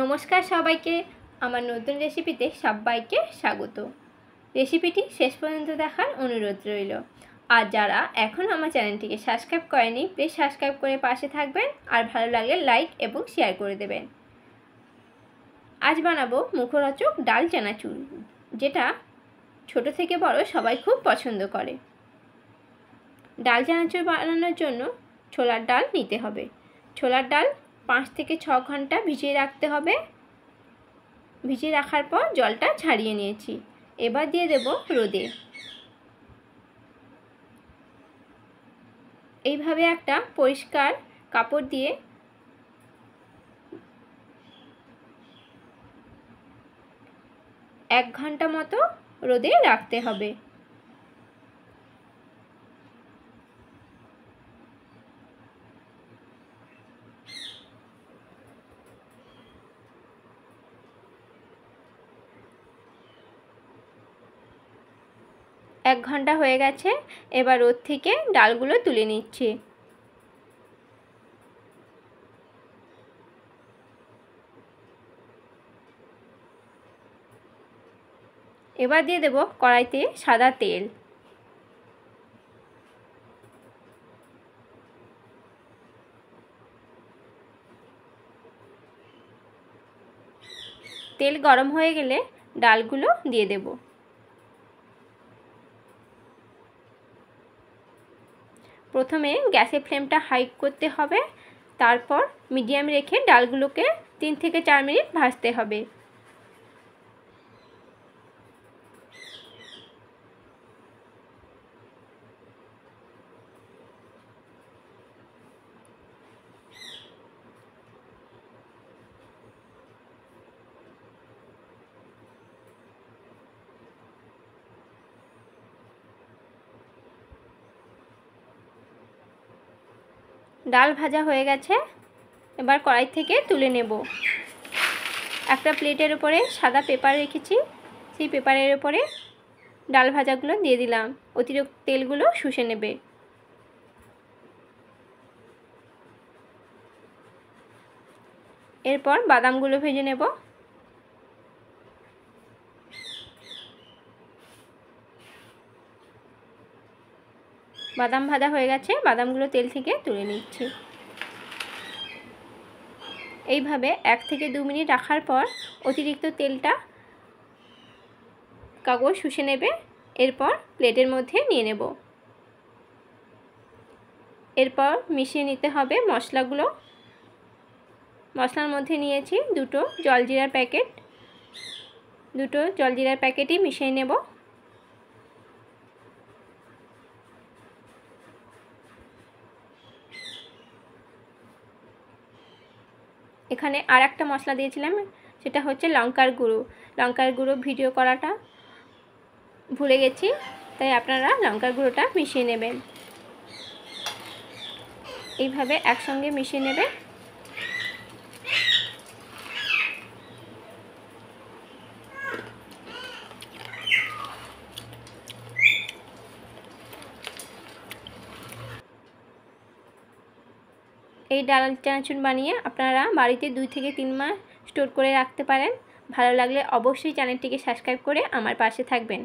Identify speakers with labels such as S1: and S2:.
S1: নমস্কার সবাইকে, আমার নতুন রেসিপিতে সবাইকে স্বাগত। রেসিপিটি শেষ পর্যন্ত দেখার অনুরোধ রইল। আর যারা এখন আমার চ্যানেলটিকে সাবস্ক্রাইব করেনি, প্লিজ সাবস্ক্রাইব করে পাশে থাকবেন আর ভালো লাগলে লাইক এবং শেয়ার করে দেবেন। আজ বানাবো মুখরোচক ডাল চানাচুর, যেটা ছোট থেকে বড় সবাই খুব পছন্দ করে। ডাল চানাচুর বানানোর জন্য ছোলার ডাল নিতে হবে। ছোলার ডাল 5 থেকে 6 ঘন্টা ভিজিয়ে রাখতে হবে। ভিজিয়ে রাখার পর জলটা ছাড়িয়ে নিয়েছি। এবার দিয়ে দেব রোদে। এইভাবে একটা পরিষ্কার কাপড় দিয়ে 1 ঘন্টা মতো রোদে রাখতে হবে। এক ঘন্টা হয়ে গেছে। এবার রোদ থেকে ডালগুলো তুলে নিচ্ছি। এবার দিয়ে দেব কড়াইতে সাদা তেল। তেল গরম হয়ে গেলে ডালগুলো দিয়ে দেব। প্রথমে গ্যাসের ফ্লেমটা হাই করতে হবে, তারপর মিডিয়াম রেখে ডালগুলোকে 3 থেকে 4 মিনিট ভাজতে হবে। ডাল ভাজা হয়ে গেছে। এবার কড়াই থেকে তুলে নেব। একটা প্লেটের উপরে সাদা পেপার রেখেছি, সেই পেপারের উপরে ডাল ভাজাগুলো দিয়ে দিলাম। অতিরিক্ত তেলগুলো শুষে নেবে। এরপর বাদামগুলো ভেজে নেব। বাদাম ভাজা হয়ে গেছে, বাদামগুলো তেল থেকে তুলে নিচ্ছি। এইভাবে 1 থেকে 2 মিনিট রাখার পর অতিরিক্ত তেলটা কাগজ শুষে নেবে। এরপর প্লেটের মধ্যে নিয়ে নেব। এরপর মিশিয়ে নিতে হবে মশলাগুলো। মশলার মধ্যে নিয়েছি 2টো জলজিরার প্যাকেট। 2টো জলজিরার প্যাকেটই মিশিয়ে নেব। এখানে আর একটা মশলা দিয়েছিলাম, সেটা হচ্ছে লঙ্কার গুঁড়ো। লঙ্কার গুঁড়ো ভিডিও করাটা ভুলে গেছি, তাই আপনারা লঙ্কার গুঁড়োটা মিশিয়ে নেবেন। এইভাবে একসঙ্গে মিশিয়ে নেবে। এই ডাল চানাচুর বানিয়ে আপনারা বাড়িতে 2 থেকে 3 মাস স্টোর করে রাখতে পারেন। ভালো লাগলে অবশ্যই চ্যানেলটিকে সাবস্ক্রাইব করে আমার পাশে থাকবেন।